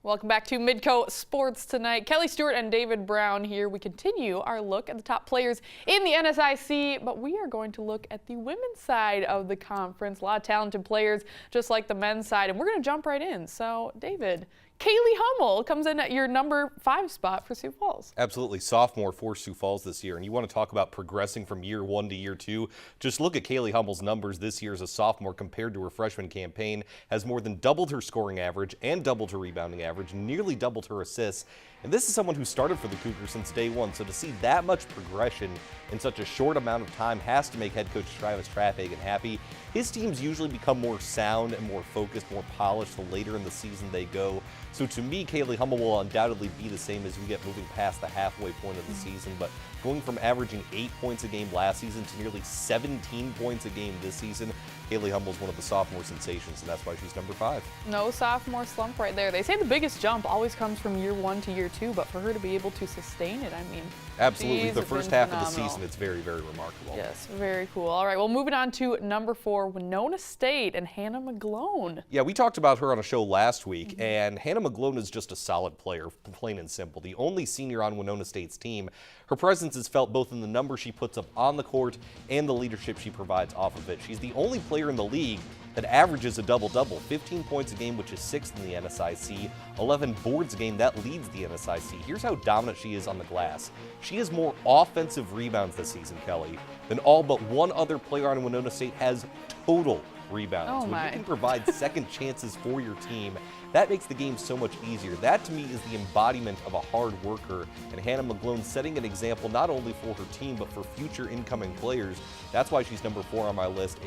Welcome back to Midco Sports tonight. Kelly Stewart and David Brown here. We continue our look at the top players in the NSIC, but we are going to look at the women's side of the conference. A lot of talented players, just like the men's side, and we're going to jump right in. So, David, Kaylee Hummel comes in at your number 5 spot for Sioux Falls. Absolutely. Sophomore for Sioux Falls this year. And you want to talk about progressing from year 1 to year 2. Just look at Kaylee Hummel's numbers this year as a sophomore compared to her freshman campaign. Has more than doubled her scoring average and doubled her rebounding average, nearly doubled her assists. And this is someone who started for the Cougars since day 1. So to see that much progression in such a short amount of time has to make head coach Travis Traphagen happy. His teams usually become more sound and more focused, more polished the later in the season they go. So to me, Kaylee Hummel will undoubtedly be the same as we get moving past the halfway point of the season. But going from averaging 8 points a game last season to nearly 17 points a game this season, Kaylee Hummel is one of the sophomore sensations, and that's why she's number 5. No sophomore slump right there. They say the biggest jump always comes from year 1 to year 2, but for her to be able to sustain it, I mean, absolutely. The first half of the season, it's very, very remarkable. Yes, very cool. All right, well, moving on to number 4, Winona State and Hannah McGlone. Yeah, we talked about her on a show last week, and Hannah McGlone is just a solid player, plain and simple. The only senior on Winona State's team. Her presence is felt both in the numbers she puts up on the court and the leadership she provides off of it. She's the only player in the league that averages a double-double, 15 points a game, which is 6th in the NSIC, 11 boards a game, that leads the NSIC. Here's how dominant she is on the glass. She has more offensive rebounds this season, Kelly, than all but one other player on Winona State has total rebounds. When you can provide second chances for your team, that makes the game so much easier. That, to me, is the embodiment of a hard worker, and Hannah McGlone setting an example not only for her team, but for future incoming players. That's why she's number 4 on my list.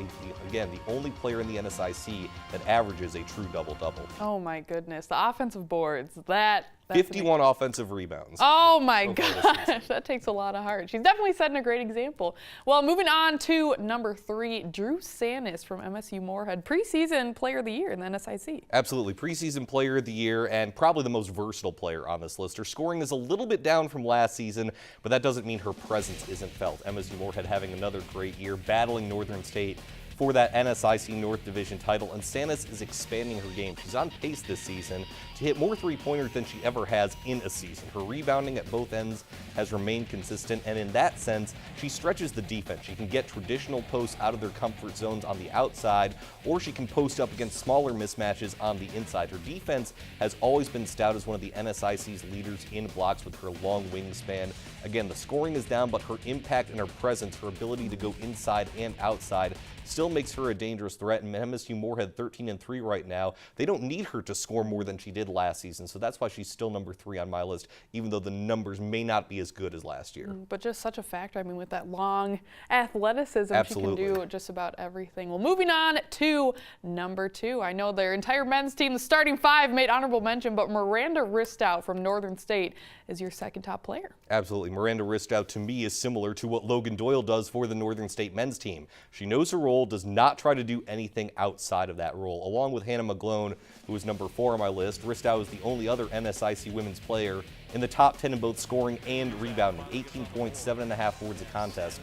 Again, the only player in the NSIC that averages a true double-double. Oh, my goodness. The offensive boards, that's 51 offensive rebounds. Oh, my gosh. That takes a lot of heart. She's definitely setting a great example. Well, moving on to number 3, Drew Sanis from MSU Moorhead, preseason player of the year in the NSIC. Absolutely. Preseason player of the year and probably the most versatile player on this list. Her scoring is a little bit down from last season, but that doesn't mean her presence isn't felt. MSU Moorhead having another great year, battling Northern State for that NSIC North Division title, and Sanis is expanding her game. She's on pace this season to hit more three-pointers than she ever has in a season. Her rebounding at both ends has remained consistent, and in that sense, she stretches the defense. She can get traditional posts out of their comfort zones on the outside, or she can post up against smaller mismatches on the inside. Her defense has always been stout as one of the NSIC's leaders in blocks with her long wingspan. Again, the scoring is down, but her impact and her presence, her ability to go inside and outside, still makes her a dangerous threat. And MSU Moorhead 13-3 right now. They don't need her to score more than she did last season, so that's why she's still number 3 on my list, even though the numbers may not be as good as last year. But just such a factor. I mean, with that long athleticism, absolutely, she can do just about everything. Well, moving on to number 2. I know their entire men's team, the starting 5, made honorable mention, but Miranda Ristow from Northern State is your second top player. Absolutely. Miranda Ristow, to me, is similar to what Logan Doyle does for the Northern State men's team. She knows her role, does not try to do anything outside of that role. Along with Hannah McGlone, who is number 4 on my list, Ristow is the only other NSIC women's player in the top 10 in both scoring and rebounding. 18 points, 7.5 boards a contest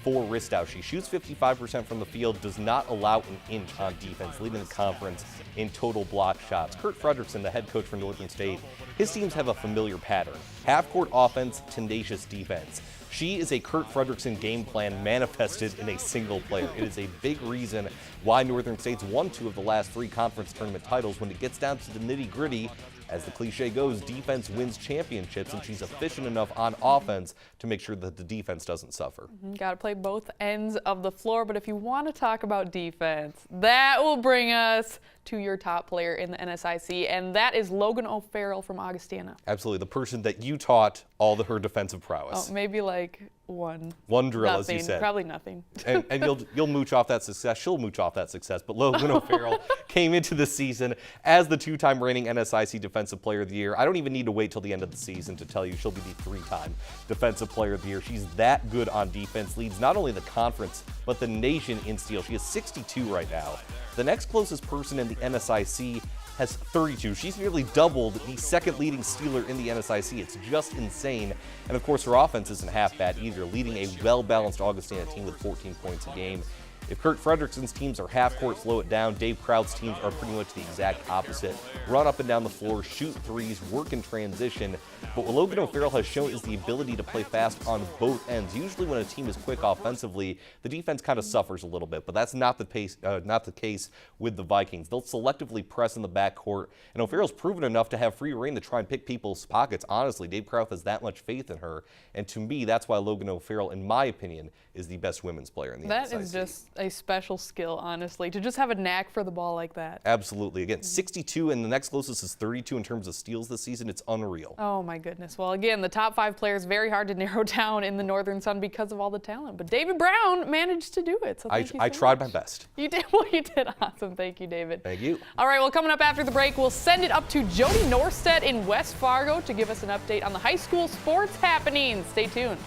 for Ristow. She shoots 55% from the field, does not allow an inch on defense, leading the conference in total block shots. Kurt Fredrickson, the head coach for Northern State, his teams have a familiar pattern. Half-court offense, tenacious defense. She is a Kurt Fredrickson game plan manifested in a single player. It is a big reason why Northern State's won 2 of the last 3 conference tournament titles. When it gets down to the nitty-gritty, as the cliche goes, defense wins championships, and she's efficient enough on offense to make sure that the defense doesn't suffer. Got to play both ends of the floor, but if you want to talk about defense, that will bring us to your top player in the NSIC, and that is Logan O'Farrell from Augustana. Absolutely, the person that you taught all her defensive prowess. Oh, maybe like one drill, nothing, as you said. Probably nothing. and you'll mooch off that success. She'll mooch off that success. But Logan O'Farrell came into the season as the 2-time reigning NSIC Defensive Player of the Year. I don't even need to wait till the end of the season to tell you she'll be the 3-time Defensive Player of the Year. She's that good on defense. Leads not only the conference, but the nation in steals. She has 62 right now. The next closest person in the NSIC has 32. She's nearly doubled the second leading stealer in the NSIC. It's just insane. And of course, her offense isn't half bad either, leading a well-balanced Augustana team with 14 points a game. If Kurt Frederickson's teams are half-court, slow it down, Dave Kraut's teams are pretty much the exact opposite. Run up and down the floor, shoot threes, work in transition. But what Logan O'Farrell has shown is the ability to play fast on both ends. Usually when a team is quick offensively, the defense kind of suffers a little bit, but that's not the case with the Vikings. They'll selectively press in the backcourt, and O'Farrell's proven enough to have free reign to try and pick people's pockets. Honestly, Dave Kraut has that much faith in her, and to me, that's why Logan O'Farrell, in my opinion, is the best women's player in the NSIC. That is just a special skill, honestly, to just have a knack for the ball like that. Absolutely. Again, 62, and the next closest is 32 in terms of steals this season. It's unreal. Oh, my goodness. Well, again, the top 5 players, very hard to narrow down in the Northern Sun because of all the talent. But David Brown managed to do it. So thank you so I tried much. my best. You did. Well, you did awesome. Thank you, David. Thank you. All right, well, coming up after the break, we'll send it up to Jody Norstedt in West Fargo to give us an update on the high school sports happenings. Stay tuned.